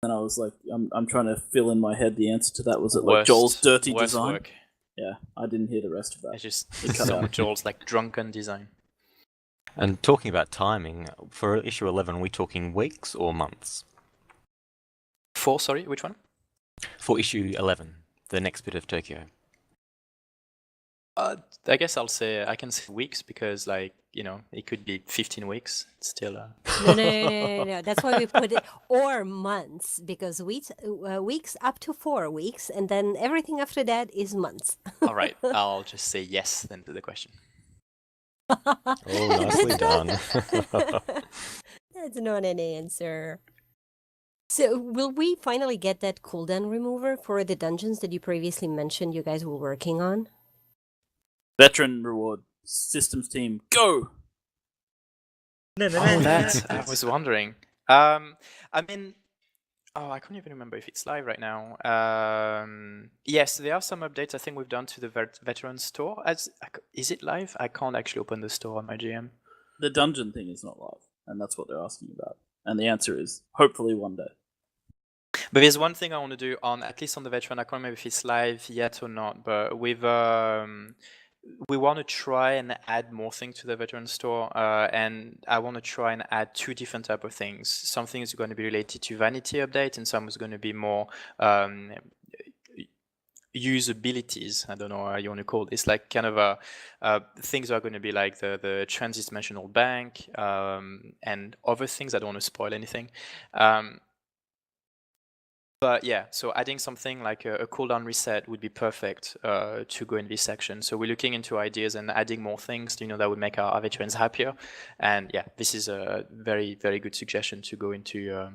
And I was like, I'm trying to fill in my head the answer to that. Was it like Joel's dirty design? Work. Yeah, I didn't hear the rest of that. It's just some of Joel's like drunken design. And talking about timing, for issue 11, are we talking weeks or months? Sorry, which one? For issue 11, the next bit of Tokyo. I guess I can say weeks because, like, you know, it could be 15 weeks. It's still. No. That's why we put it or months, because weeks up to 4 weeks, and then everything after that is months. All right, I'll just say yes then to the question. Oh, nicely done. That's not an answer. So, will we finally get that cooldown remover for the dungeons that you previously mentioned you guys were working on? Veteran reward systems team, go! I was wondering. I mean, I can't even remember if it's live right now. Yes, there are some updates I think we've done to the veteran store. Is it live? I can't actually open the store on my GM. The dungeon thing is not live, and that's what they're asking about. And the answer is hopefully one day. But there's one thing I want to do on, at least on the veteran. I can't remember if it's live yet or not. But we want to try and add more things to the veteran store, and I want to try and add 2 different type of things. Something is going to be related to vanity update, and some is going to be more usabilities. I don't know how you want to call it. It's like kind of things are going to be like the transdimensional bank and other things. I don't want to spoil anything. But yeah, so adding something like a cooldown reset would be perfect to go in this section. So we're looking into ideas and adding more things, you know, that would make our veterans happier. And yeah, this is a very, very good suggestion to go into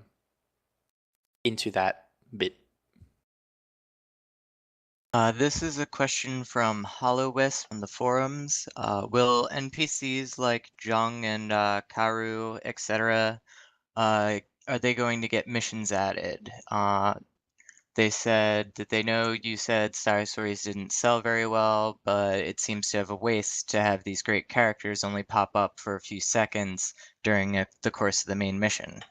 that bit. This is a question from HolloWest on the forums. Will NPCs like Jung and Karu, etc., are they going to get missions added? They said that they know you said Star Stories didn't sell very well, but it seems to have a waste to have these great characters only pop up for a few seconds during the course of the main mission.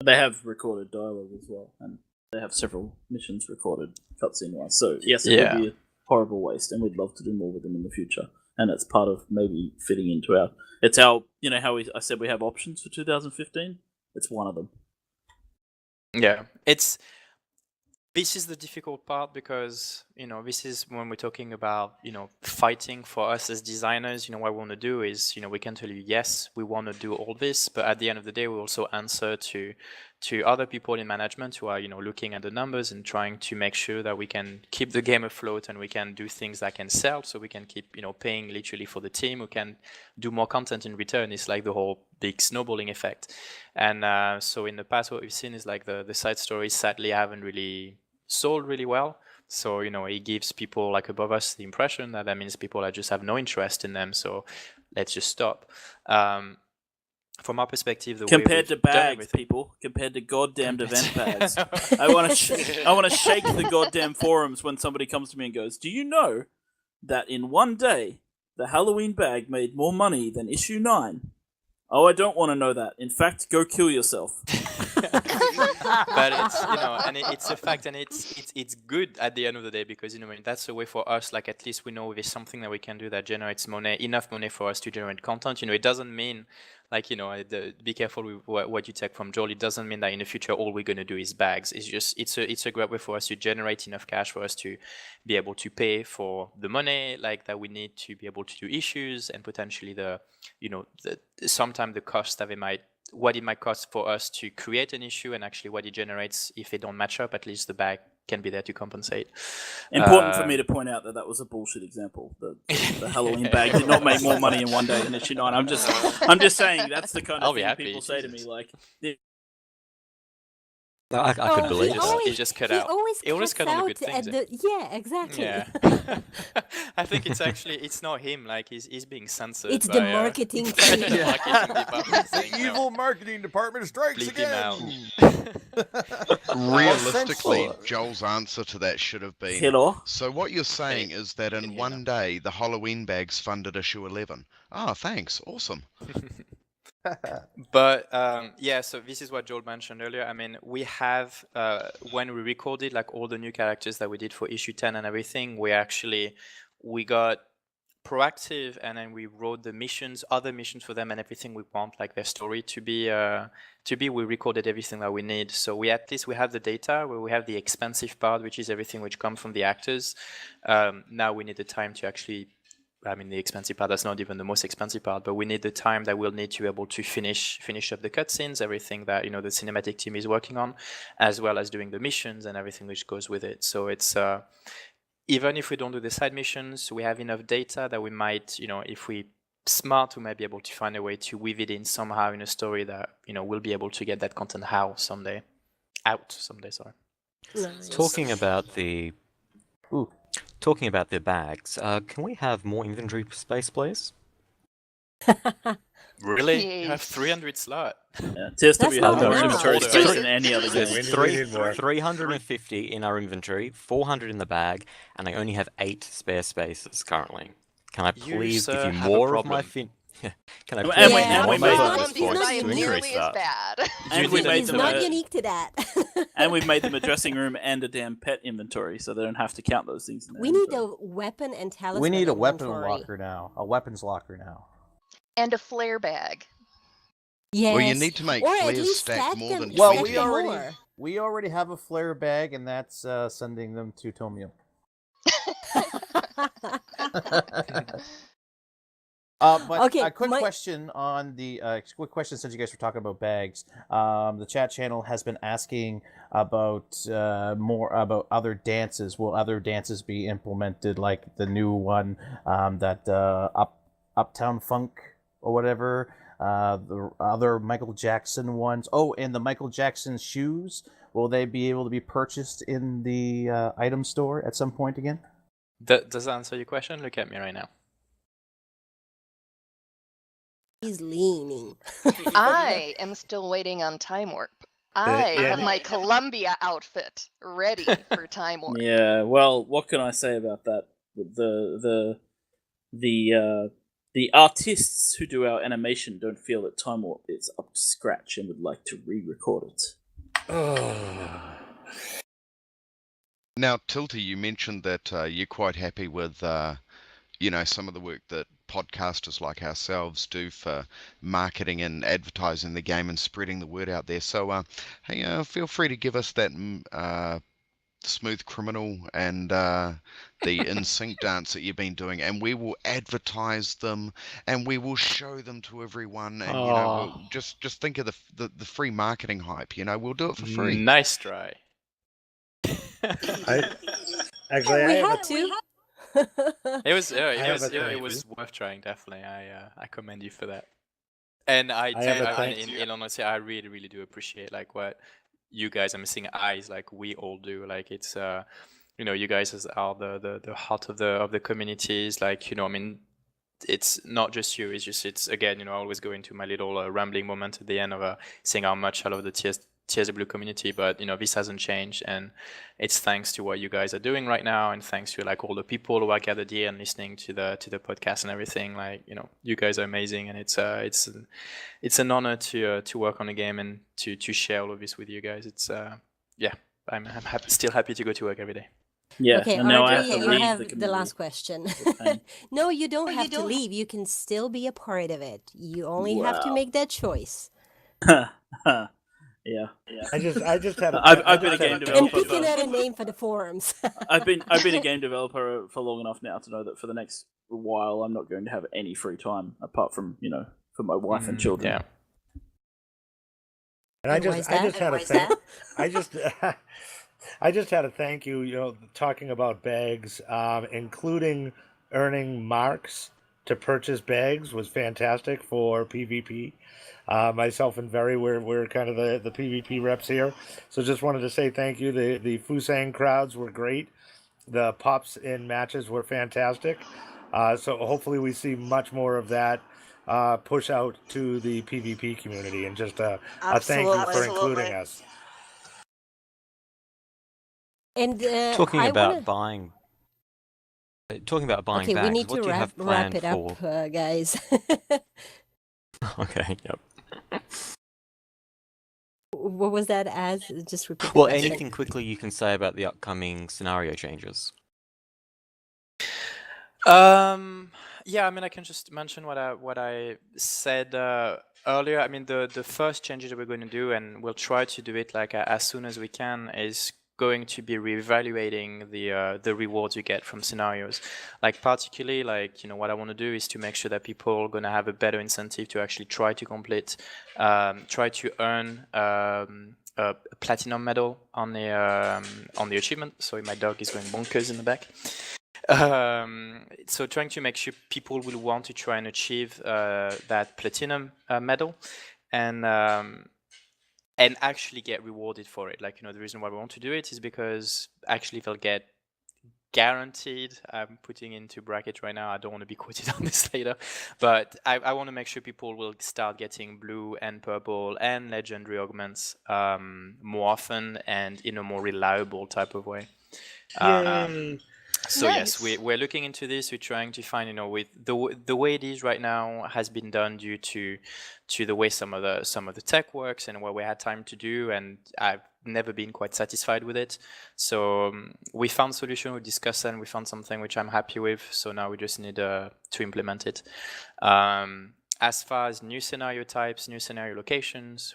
They have recorded dialogue as well, and they have several missions recorded cutscene-wise. So yes, it would be a horrible waste, and we'd love to do more with them in the future. And it's part of maybe fitting into our... It's our... You know how I said we have options for 2015? It's one of them. Yeah, this is the difficult part because, you know, this is when we're talking about, you know, fighting for us as designers. You know, what we want to do is, you know, we can tell you, yes, we want to do all this, but at the end of the day, we also answer to other people in management who are, you know, looking at the numbers and trying to make sure that we can keep the game afloat and we can do things that can sell, so we can keep, you know, paying literally for the team who can do more content in return. It's like the whole big snowballing effect. And so in the past, what we've seen is like the side stories sadly haven't really sold really well. So, you know, it gives people like above us the impression that means people just have no interest in them. So let's just stop. From our perspective, compared to bags, people, compared to goddamn event bags, I want to shake the goddamn forums when somebody comes to me and goes, "Do you know that in one day the Halloween bag made more money than issue 9?" Oh, I don't want to know that. In fact, go kill yourself. But it's, you know, and it's a fact, and it's good at the end of the day because, you know, I mean, that's a way for us. Like, at least we know there's something that we can do that generates enough money for us to generate content. You know, it doesn't mean, like, you know, be careful with what you take from Joel. It doesn't mean that in the future all we're going to do is bags. It's just it's a great way for us to generate enough cash for us to be able to pay for the money like that we need to be able to do issues, and potentially sometimes the cost that what it might cost for us to create an issue, and actually what it generates if they don't match up. At least the bag can be there to compensate. Important for me to point out that was a bullshit example. The Halloween bag did not make more money in one day than issue 9. I'm just saying that's the kind of thing people say to me, like. I could believe that. He just cut out. He always cut on the good things. Yeah, exactly. Yeah. I think it's not him. Like he's being censored. It's the marketing team. The marketing department saying, the evil marketing department strikes bleep again. Realistically, Joel's answer to that should have been, Hello? so what you're saying is that in one day, the Halloween bags funded issue 11. Ah, thanks. Awesome. But yeah, so this is what Joel mentioned earlier. I mean, we have when we recorded like all the new characters that we did for issue 10 and everything, we got proactive, and then we wrote the missions, other missions for them, and everything we want, like their story to be. We recorded everything that we need. So we have the data where we have the expensive part, which is everything which comes from the actors. Now we need the time to actually. I mean, the expensive part, that's not even the most expensive part, but we need the time that we'll need to be able to finish up the cutscenes, everything that, the cinematic team is working on, as well as doing the missions and everything which goes with it. So it's, even if we don't do the side missions, we have enough data that we might, if we smart, we might be able to find a way to weave it in somehow in a story that, we'll be able to get that content out someday, sorry. Nice. Talking about the bags, can we have more inventory space, please? Really? You have Jeez. 300 slot. Yeah, TSW That's has not more enough. inventory It's space three- than any other There's game. We need more. 350 in our inventory, 400 in the bag, and I only have 8 spare spaces currently. Can I You, please give sir, you have a more of my problem. Can I And please we- give you and more we of my made- bonus One piece points not to increase nearly as that? bad. And we made It's them not a, unique to that. and we've made them a dressing room and a damn pet inventory, so they don't have to count those things. In their We need inventory. a weapon and talisman. We need a weapon inventory. locker now. A weapons locker now. And a flare bag. Yes. Well, you need to make or at flares least stack stack more them, than Well, stack 20. them we already have a flare bag, and that's sending them to Tomio. more. But Okay, a quick my- question on the quick question since you guys were talking about bags. The chat channel has been asking about more about other dances. Will other dances be implemented, like the new one that Uptown Funk or whatever? The other Michael Jackson ones. Oh, and the Michael Jackson shoes. Will they be able to be purchased in the item store at some point again? Does that answer your question? Look at me right now. He's leaning. I am still waiting on Time Warp. I yeah, have my Columbia outfit ready for Time Warp. Yeah, well, what can I say about that? The artists who do our animation don't feel that Time Warp is up to scratch and would like to re-record it. Now, Tilty, you mentioned that you're quite happy with, some of the work that podcasters like ourselves do for marketing and advertising the game and spreading the word out there. So, hey, feel free to give us that Smooth Criminal and the In Sync dance that you've been doing, and we will advertise them and we will show them to everyone. And we'll just think of the free marketing hype. We'll do it for free. Nice try. Actually, we had to. It was have a thank it was worth trying, definitely. I commend you for that. And in honesty, I really, really do appreciate like what you guys are missing eyes like we all do. Like it's you guys are the heart of the communities. Like I mean, it's not just you. It's again, I always go into my little rambling moment at the end of saying how much I love the TSW community, but this hasn't changed, and it's thanks to what you guys are doing right now, and thanks to like all the people who are gathered here and listening to the podcast and everything. Like you guys are amazing, and it's an honor to work on a game and to share all of this with you guys. It's I'm still happy to go to work every day. Yeah, Okay, and now I have Audrey, to you leave have the the community. last question. fine. No, you don't have to leave. You can still be a part of it. You only have to Wow. make that choice. Yeah. I just had. I've been a game And developer pick for another name for the forums. I've been a game developer for long enough now to know that for the next while I'm not going to have any free time apart from for my wife and children. Yeah. And I just had a thank. I just had a thank you. Talking about bags, including earning marks to purchase bags was fantastic for PvP. Myself and Very, we're kind of the PvP reps here. So just wanted to say thank you. The Fusang crowds were great. The pops in matches were fantastic. So hopefully we see much more of that push out to the PvP community. And just a thank you for including us. And Talking I about wanna... buying Okay, bags, we need what to do you have wrap planned it for? up, guys. Okay, yep. What was that as? Just repeat the Well, question. anything quickly you can say about the upcoming scenario changes? Yeah, I mean, I can just mention what I said earlier. I mean, the first changes that we're going to do, and we'll try to do it like as soon as we can, is going to be reevaluating the rewards you get from scenarios. Like particularly, like what I want to do is to make sure that people are going to have a better incentive to actually try to complete, try to earn a platinum medal on the achievement. Sorry, my dog is going bonkers in the back. So trying to make sure people will want to try and achieve that platinum medal and actually get rewarded for it. Like, the reason why we want to do it is because actually they'll get guaranteed, I'm putting into bracket right now, I don't want to be quoted on this later, but I want to make sure people will start getting blue and purple and legendary augments more often and in a more reliable type of way. Yay. So Nice. yes, we're looking into this. We're trying to find, with the way it is right now has been done due to the way some of the tech works and what we had time to do, and I've never been quite satisfied with it. So we found a solution. We discussed and we found something which I'm happy with. So now we just need to implement it. As far as new scenario types, new scenario locations,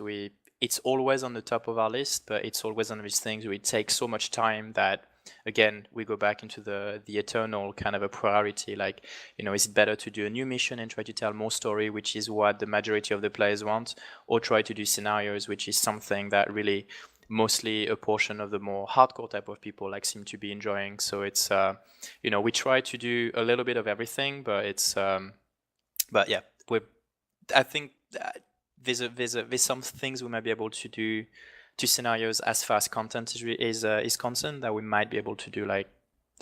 it's always on the top of our list, but it's always one of these things where it takes so much time that, again, we go back into the eternal kind of a priority. Like, is it better to do a new mission and try to tell more story, which is what the majority of the players want, or try to do scenarios, which is something that really mostly a portion of the more hardcore type of people like seem to be enjoying. So it's we try to do a little bit of everything, but it's but yeah, I think there's some things we might be able to do to scenarios as far as content is concerned that we might be able to do, like,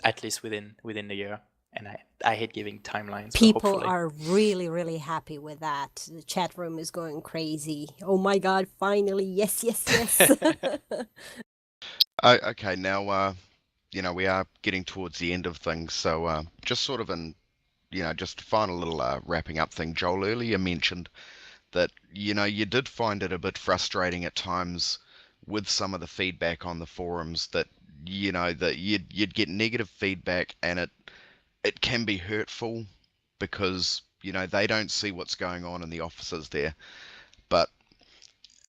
at least within the year. And I hate giving timelines. People but hopefully. are really, really happy with that. The chat room is going crazy. Oh my god, finally, yes, yes, yes. Okay, now we are getting towards the end of things, so just sort of just final little wrapping up thing. Joel earlier mentioned that you did find it a bit frustrating at times with some of the feedback on the forums, that that you'd get negative feedback and it can be hurtful because they don't see what's going on in the offices there. But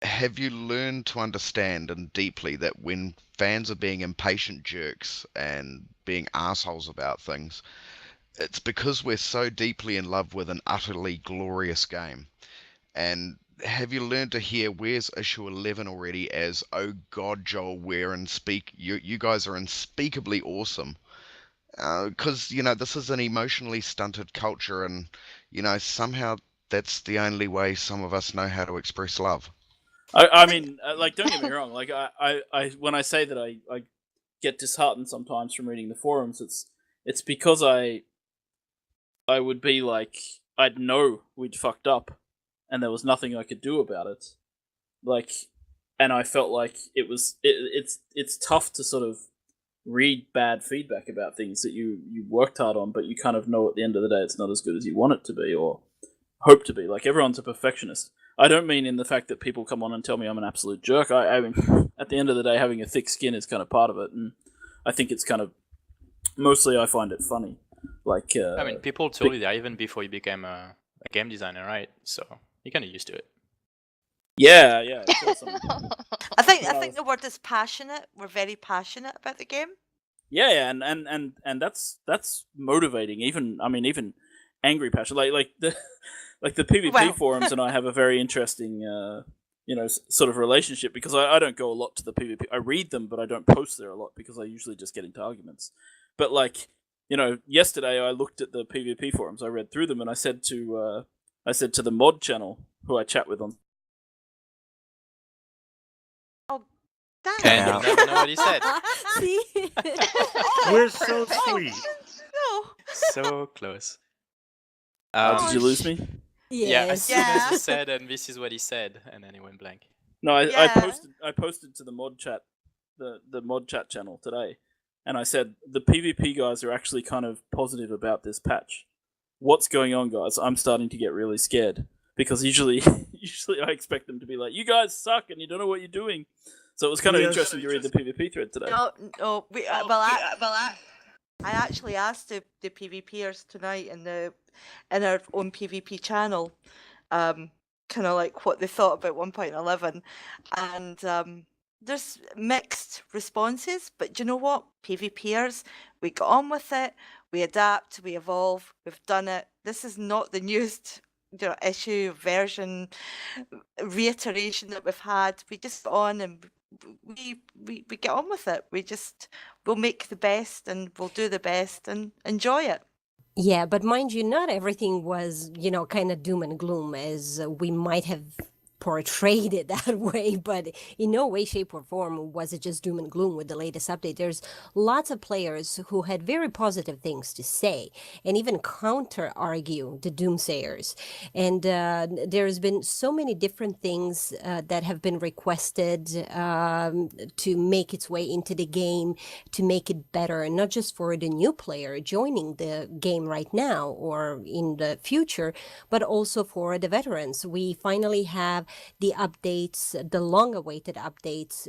have you learned to understand and deeply that when fans are being impatient jerks and being assholes about things, it's because we're so deeply in love with an utterly glorious game? And have you learned to hear where's issue 11 already as, oh god, Joel, you guys are unspeakably awesome? Because this is an emotionally stunted culture, and somehow that's the only way some of us know how to express love. I mean, like, don't get me wrong. Like, I when I say that I get disheartened sometimes from reading the forums, it's because I would be like, I'd know we'd fucked up, and there was nothing I could do about it. Like, and I felt like it's tough to sort of read bad feedback about things that you worked hard on, but you kind of know at the end of the day it's not as good as you want it to be or hope to be. Like, everyone's a perfectionist. I don't mean in the fact that people come on and tell me I'm an absolute jerk. I mean, at the end of the day, having a thick skin is kind of part of it, and I think it's kind of mostly I find it funny. Like, I mean, people told you that even before you became a game designer, right? So you're kind of used to it. Yeah. Of course, I think the word is passionate. We're very passionate about the game. Yeah, and that's motivating. Even angry passion, like the PvP forums, and I have a very interesting sort of relationship, because I don't go a lot to the PvP. I read them, but I don't post there a lot because I usually just get into arguments. But like, yesterday I looked at the PvP forums, I read through them, and I said to the mod channel, who I chat with on. And you never know what he said. See? We're so sweet. No. So close. Did you lose me? Yeah, as soon as Yeah. he said, and this is what he said, and then he went blank. No, I Yeah. posted to the mod chat, the mod chat channel today, and I said the PvP guys are actually kind of positive about this patch. What's going on, guys? I'm starting to get really scared, because usually I expect them to be like, "You guys suck and you don't know what you're doing." So it was kind of Yes. interesting to read the PvP thread today. No, I actually asked the PvPers tonight in our own PvP channel, kind of like what they thought about 1.11, and there's mixed responses. But do you know what, PvPers, we got on with it, we adapt, we evolve, we've done it. This is not the newest issue, version, reiteration that we've had. We just got on and we get on with it. We'll make the best and we'll do the best and enjoy it. Yeah, but mind you, not everything was, kind of doom and gloom as we might have portrayed it that way, but in no way, shape, or form was it just doom and gloom with the latest update. There's lots of players who had very positive things to say and even counter-argue the doomsayers. And there's been so many different things that have been requested to make its way into the game, to make it better, and not just for the new player joining the game right now or in the future, but also for the veterans. We finally have the updates, the long-awaited updates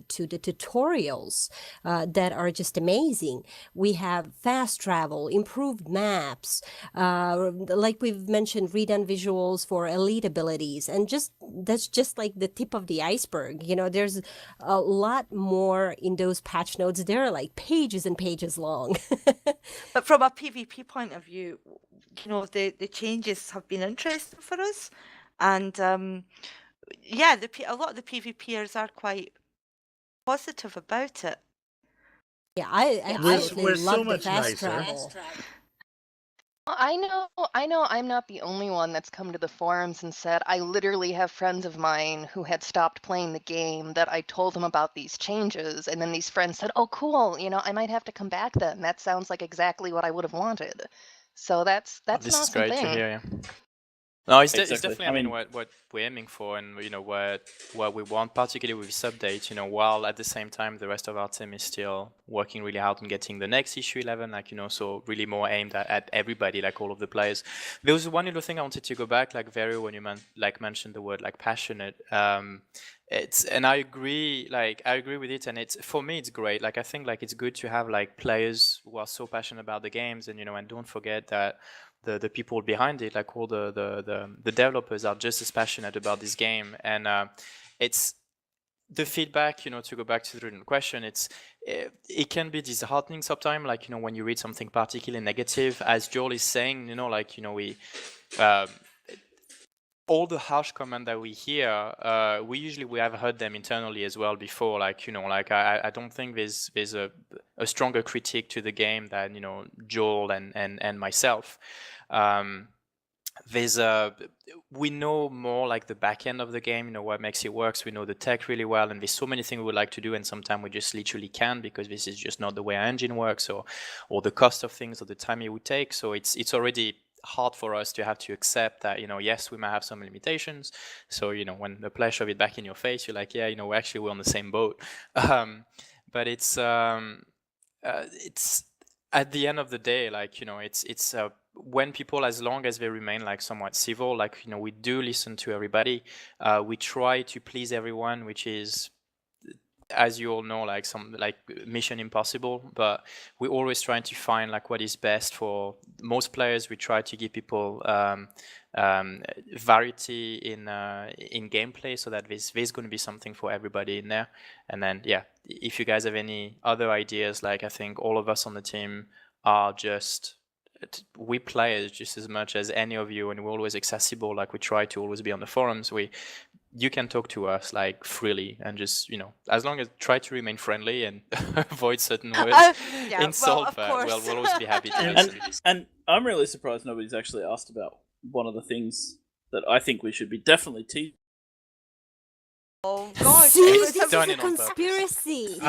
to the tutorials that are just amazing. We have fast travel, improved maps, like we've mentioned, redone visuals for elite abilities, and that's just like the tip of the iceberg. There's a lot more in those patch notes. They're like pages and pages long. But from a PvP point of view, the changes have been interesting for us. And yeah, a lot of the PvPers are quite positive about it. Yeah, I absolutely we're love so the much fast nicer. travel. I know I'm not the only one that's come to the forums and said, I literally have friends of mine who had stopped playing the game that I told them about these changes, and then these friends said, oh, cool, I might have to come back then. That sounds like exactly what I would have wanted. So that's an This is awesome great thing. to hear. Yeah. No, it's Exactly. definitely. I mean, what we're aiming for, and what we want, particularly with this update. While at the same time the rest of our team is still working really hard on getting the next issue 11. So really more aimed at everybody, like all of the players. There was one little thing I wanted to go back, like Vero, when you mentioned the word like passionate. And I agree. I agree with it, and for me it's great. I think it's good to have players who are so passionate about the games, and and don't forget that. The people behind it, all the developers, are just as passionate about this game, and it's the feedback. To go back to the written question, it can be disheartening sometimes. When you read something particularly negative, as Joel is saying, we. All the harsh comment that we hear, we have heard them internally as well before. I don't think there's a stronger critique to the game than Joel and myself. We know more the back end of the game, what makes it works. We know the tech really well, and there's so many things we would like to do, and sometimes we just literally can't because this is just not the way our engine works, or the cost of things, or the time it would take. So it's already hard for us to have to accept that yes, we might have some limitations. So when the player shove it back in your face, you're like, yeah, we're on the same boat. But it's at the end of the day, it's when people, as long as they remain somewhat civil, we do listen to everybody. We try to please everyone, which is, as you all know, some mission impossible, but we're always trying to find what is best for most players. We try to give people variety in gameplay, so that there's going to be something for everybody in there. And then if you guys have any other ideas, I think all of us on the team are just we players just as much as any of you, and we're always accessible. We try to always be on the forums. You can talk to us freely, and just as long as try to remain friendly and avoid certain words, insult. Well, we'll always be happy to listen. and I'm really surprised nobody's actually asked about one of the things that I think we should be definitely teasing. Oh gosh, See, it's this is done a it on purpose. conspiracity. Is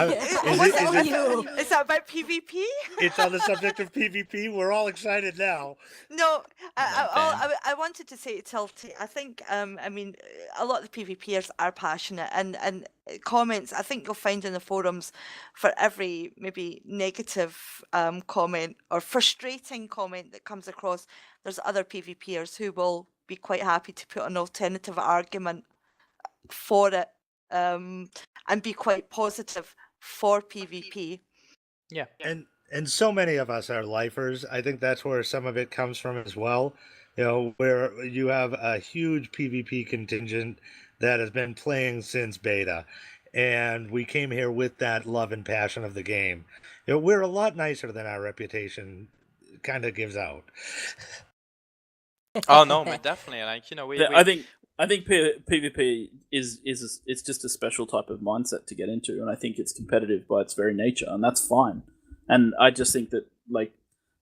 Is that about PvP? It's on the subject of PvP. We're all excited now. No, I wanted to say to Tilty, I think, I mean, a lot of the PvPers are passionate, and comments, I think you'll find in the forums, for every maybe negative comment or frustrating comment that comes across, there's other PvPers who will be quite happy to put an alternative argument for it, and be quite positive for PvP. Yeah. And so many of us are lifers. I think that's where some of it comes from as well. You know, where you have a huge PvP contingent that has been playing since beta, and we came here with that love and passion of the game. You know, we're a lot nicer than our reputation kind of gives out. Oh no, but definitely. Like, you know, we I think PvP is it's just a special type of mindset to get into, and I think it's competitive by its very nature, and that's fine. And I just think that like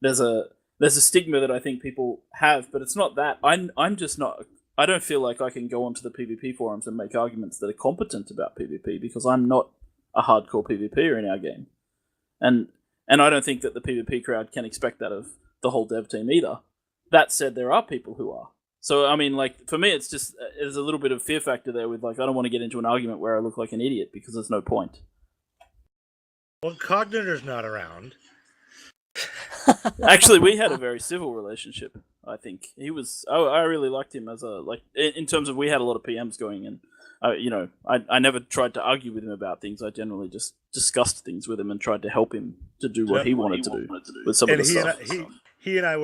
there's a stigma that I think people have, but it's not that. I'm just not. I don't feel like I can go onto the PvP forums and make arguments that are competent about PvP because I'm not a hardcore PvPer in our game, and I don't think that the PvP crowd can expect that of the whole dev team either. That said, there are people who are. So, I mean, like, for me, it's just, there's a little bit of fear factor there with, like, I don't want to get into an argument where I look like an idiot because there's no point. Well, Cognitor's not around. Actually, we had a very civil relationship, I think. He was, I really liked him as a, like, in terms of we had a lot of PMs going and, you know, I never tried to argue with him about things. I generally just discussed things with him and tried to help him to do what he wanted to do with some of the stuff. He and I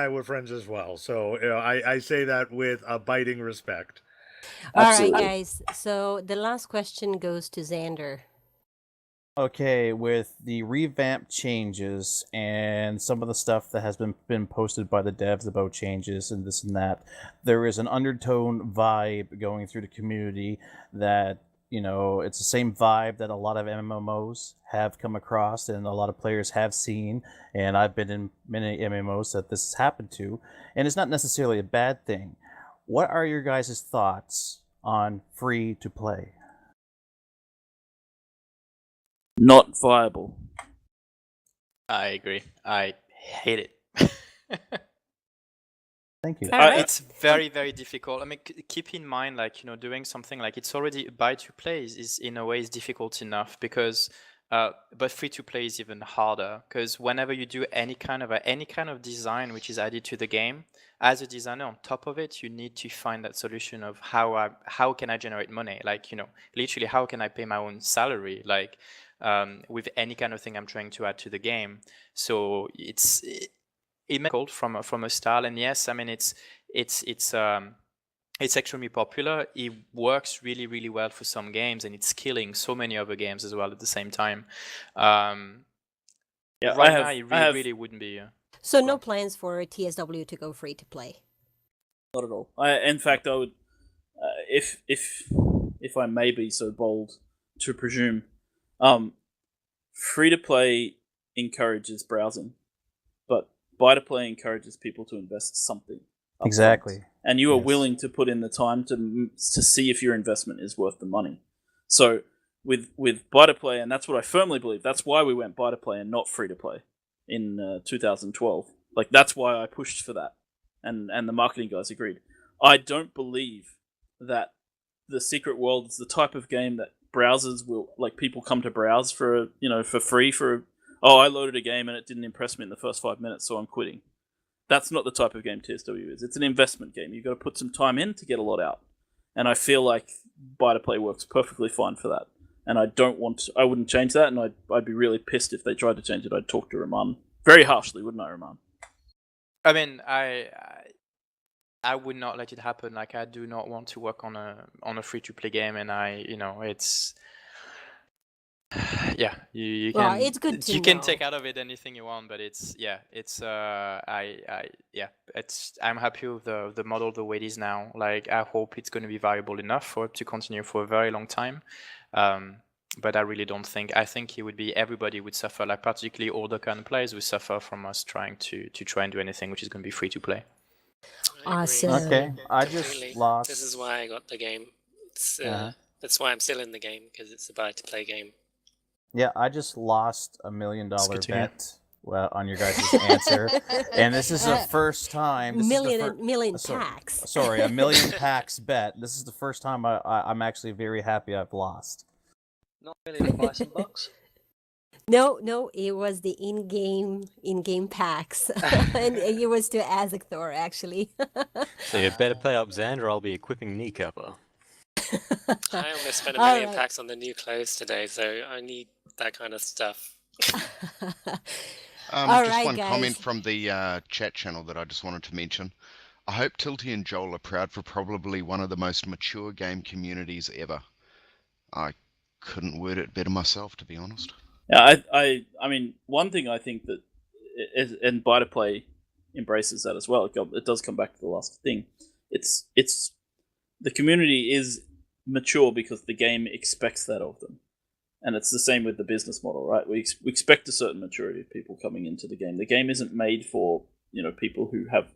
were friends as well, so you know, I say that with a biting respect. All right, guys. So the last question goes to Xander. Okay, with the revamped changes and some of the stuff that has been posted by the devs about changes and this and that, there is an undertone vibe going through the community that, you know, it's the same vibe that a lot of MMOs have come across and a lot of players have seen, and I've been in many MMOs that this has happened to, and it's not necessarily a bad thing. What are your guys' thoughts on free to play? Not viable. I agree. I hate it. Thank you. It's very, very difficult. I mean, keep in mind, like, you know, doing something like it's already buy to play is in a way is difficult enough because, but free to play is even harder because whenever you do any kind of design which is added to the game, as a designer on top of it, you need to find that solution of how can I generate money? Like, you know, literally how can I pay my own salary? Like, with any kind of thing I'm trying to add to the game. So it may be called from a style, and yes, I mean it's extremely popular. It works really, really well for some games, and it's killing so many other games as well at the same time. Yeah, right now it really wouldn't be. So no plans for TSW to go free to play? Not at all. In fact, I would, if I may be so bold to presume, free to play encourages browsing, but buy to play encourages people to invest something. Exactly. And you are willing to put in the time to see if your investment is worth the money. So with buy to play, and that's what I firmly believe. That's why we went buy to play and not free to play in 2012. Like that's why I pushed for that, and the marketing guys agreed. I don't believe that the Secret World is the type of game that browsers will, like, people come to browse for, you know, for free I loaded a game and it didn't impress me in the first 5 minutes, so I'm quitting. That's not the type of game TSW is. It's an investment game. You've got to put some time in to get a lot out. And I feel like buy to play works perfectly fine for that. And I wouldn't change that, and I'd be really pissed if they tried to change it. I'd talk to Romain very harshly, wouldn't I, Romain? I mean, I would not let it happen. Like, I do not want to work on a free to play game, and it's you can. Well, it's good to you can know. take out of it anything you want, but I'm happy with the model the way it is now. Like, I hope it's going to be viable enough for it to continue for a very long time. But I really don't think. I think everybody would suffer. Like, particularly older kind of players would suffer from us trying to try and do anything which is going to be free to play. Awesome. Okay, I just Currently, lost. This is why I got the game. It's that's why I'm still in the game, because it's a buy-to-play game. Yeah, I just lost $1 million good to hear. bet on your guys' answer, and this is the first time. Million packs. Sorry, $1 million packs bet. This is the first time I'm actually very happy I've lost. Not really to buy some bucks. No, it was the in-game packs, and it was to Azekthor actually. So you better pay up, Xander. I'll be equipping Kneecapper. I almost spent a All million right. packs on the new clothes today, so I need that kind of stuff. All Just right, one comment guys. from the chat channel that I just wanted to mention. I hope Tilty and Joel are proud for probably one of the most mature game communities ever. I couldn't word it better myself, to be honest. Yeah, I mean, one thing I think that, and Bite Play embraces that as well. It does come back to the last thing. It's the community is mature because the game expects that of them, and it's the same with the business model, right? We expect a certain maturity of people coming into the game. The game isn't made for people who have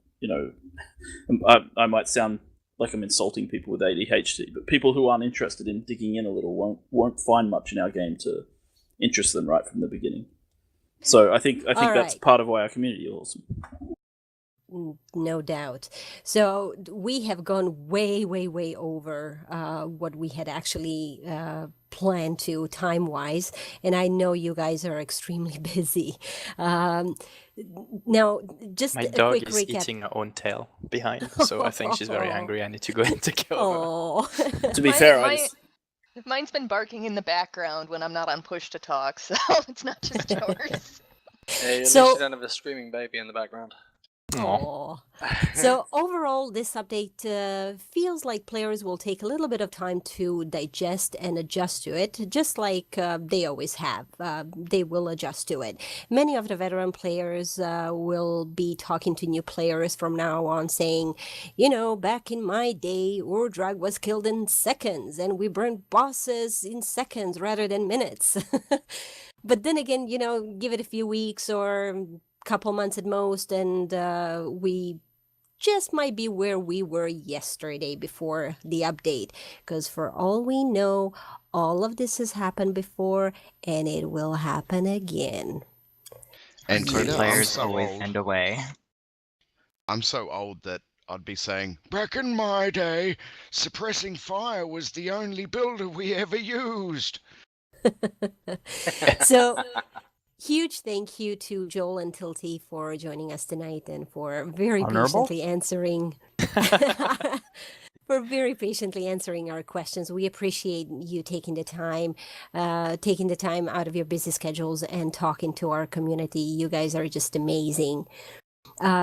I might sound like I'm insulting people with ADHD, but people who aren't interested in digging in a little won't find much in our game to interest them right from the beginning. So I think that's right. part of why our community is awesome. No doubt. So we have gone way, way, way over what we had actually planned to time-wise, and I know you guys are extremely busy. Now, just My a dog quick is recap. eating her own tail behind, so I think she's very angry. I need to go in to kill her. Oh. To be fair, Mine's been barking in the background when I'm not on push to talk, so it's not just yours. Hey, at So- least you don't have a screaming baby in the background. Aw. So overall, this update feels like players will take a little bit of time to digest and adjust to it, just like they always have. They will adjust to it. Many of the veteran players will be talking to new players from now on, saying, back in my day, Urdrag was killed in seconds, and we burned bosses in seconds rather than minutes. But then again, give it a few weeks or couple months at most, and we just might be where we were yesterday before the update, because for all we know, all of this has happened before and it will happen again. And New Tita, I'm players so always old. end away. I'm so old that I'd be saying, back in my day, suppressing fire was the only builder we ever used. So huge thank you to Joel and Tilty for joining us tonight and for very Honorable? patiently answering our questions. We appreciate you taking the time out of your busy schedules and talking to our community. You guys are just amazing.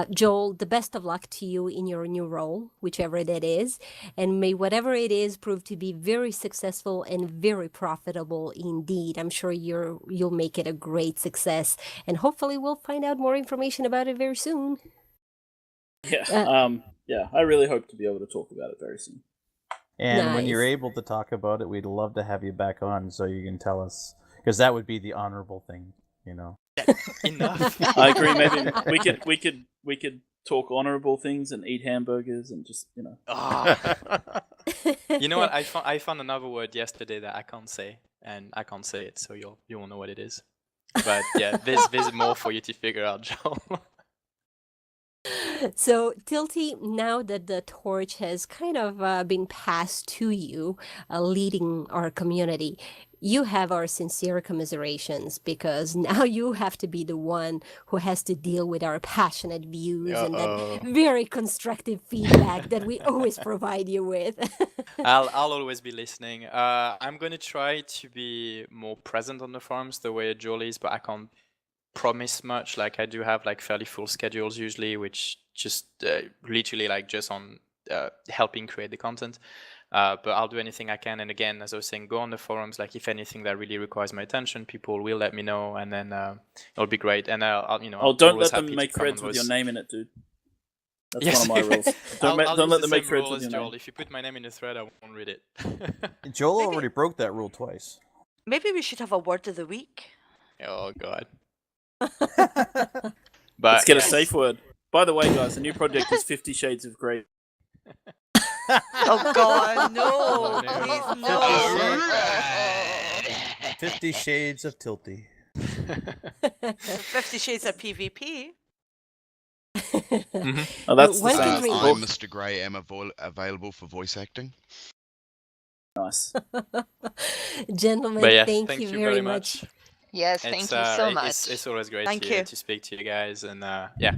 Joel, the best of luck to you in your new role, whichever that is, and may whatever it is prove to be very successful and very profitable indeed. I'm sure you'll make it a great success, and hopefully we'll find out more information about it very soon. Yeah, I really hope to be able to talk about it very soon. And when you're Nice. able to talk about it, we'd love to have you back on so you can tell us, because that would be the honorable thing, Enough. I agree. Maybe we could talk honorable things and eat hamburgers and just You know what? I found another word yesterday that I can't say, and I can't say it, so you won't know what it is. But yeah, there's more for you to figure out, Joel. So, Tilty, now that the torch has kind of been passed to you, leading our community, you have our sincere commiserations, because now you have to be the one who has to deal with our passionate views and that very constructive feedback that we always provide you with. I'll always be listening. I'm going to try to be more present on the forums the way Joel is, but I can't promise much. Like, I do have fairly full schedules usually, which just literally just on helping create the content. But I'll do anything I can. And again, as I was saying, go on the forums. If anything that really requires my attention, people will let me know, and then it'll be great. And I'll don't let them make threads with your name in it, dude. That's one of my rules. Don't let them make threads with your name. If you put my name in a thread, I won't read it. Joel already broke that rule twice. Maybe we should have a word of the week. Oh God. Let's get a safe word. By the way, guys, the new project is 50 Shades of Grey. Oh God, no! Oh, Please, no! 50 Shades of Tilty. 50 Shades of PvP. Oh, that's One the can same. read. I, Mr. Grey, am available for voice acting. Nice. Gentlemen, But yeah, thank thank you you very very much. much. Yes, thank you so much. It's always great Thank you. to speak to you guys, and yeah,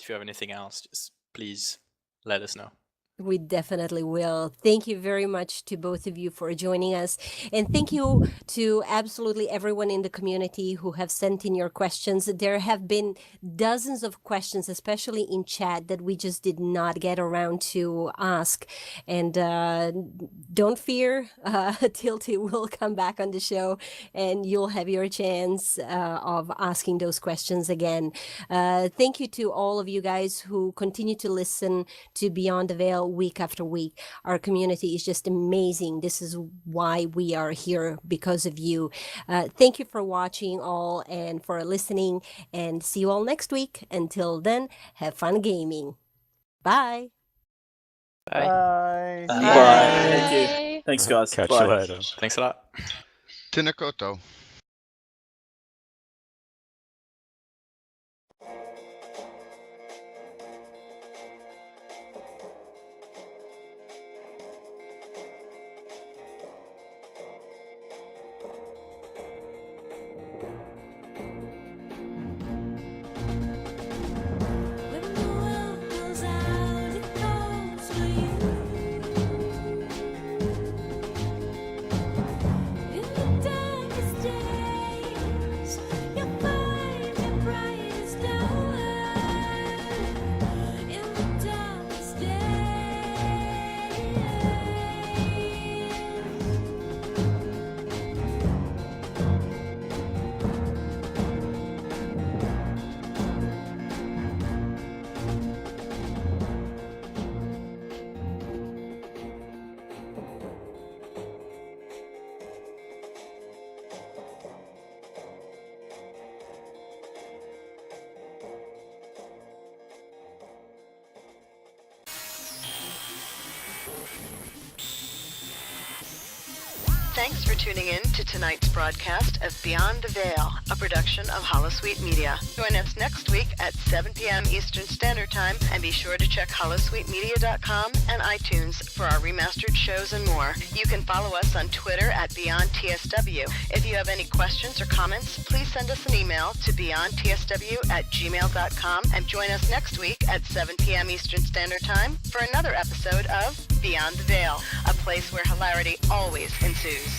if you have anything else, just please let us know. We definitely will. Thank you very much to both of you for joining us. And thank you to absolutely everyone in the community who have sent in your questions. There have been dozens of questions, especially in chat, that we just did not get around to ask. And don't fear, Tilty will come back on the show and you'll have your chance of asking those questions again. Thank you to all of you guys who continue to listen to Beyond the Veil week after week. Our community is just amazing. This is why we are here, because of you. Thank you for watching all and for listening, and see you all next week. Until then, have fun gaming. Bye. Bye. Bye. Thank you. Thanks, guys. Catch Bye. you later. Thanks a lot. Tēnā koutou. Thanks for tuning in to tonight's broadcast of Beyond the Veil, a production of Holosuite Media. Join us next week at 7 p.m. Eastern Standard Time, and be sure to check holosuitemedia.com and iTunes for our remastered shows and more. You can follow us on Twitter at BeyondTSW. If you have any questions or comments, please send us an email to beyondtsw@gmail.com, and join us next week at 7 p.m. Eastern Standard Time for another episode of Beyond the Veil, a place where hilarity always ensues.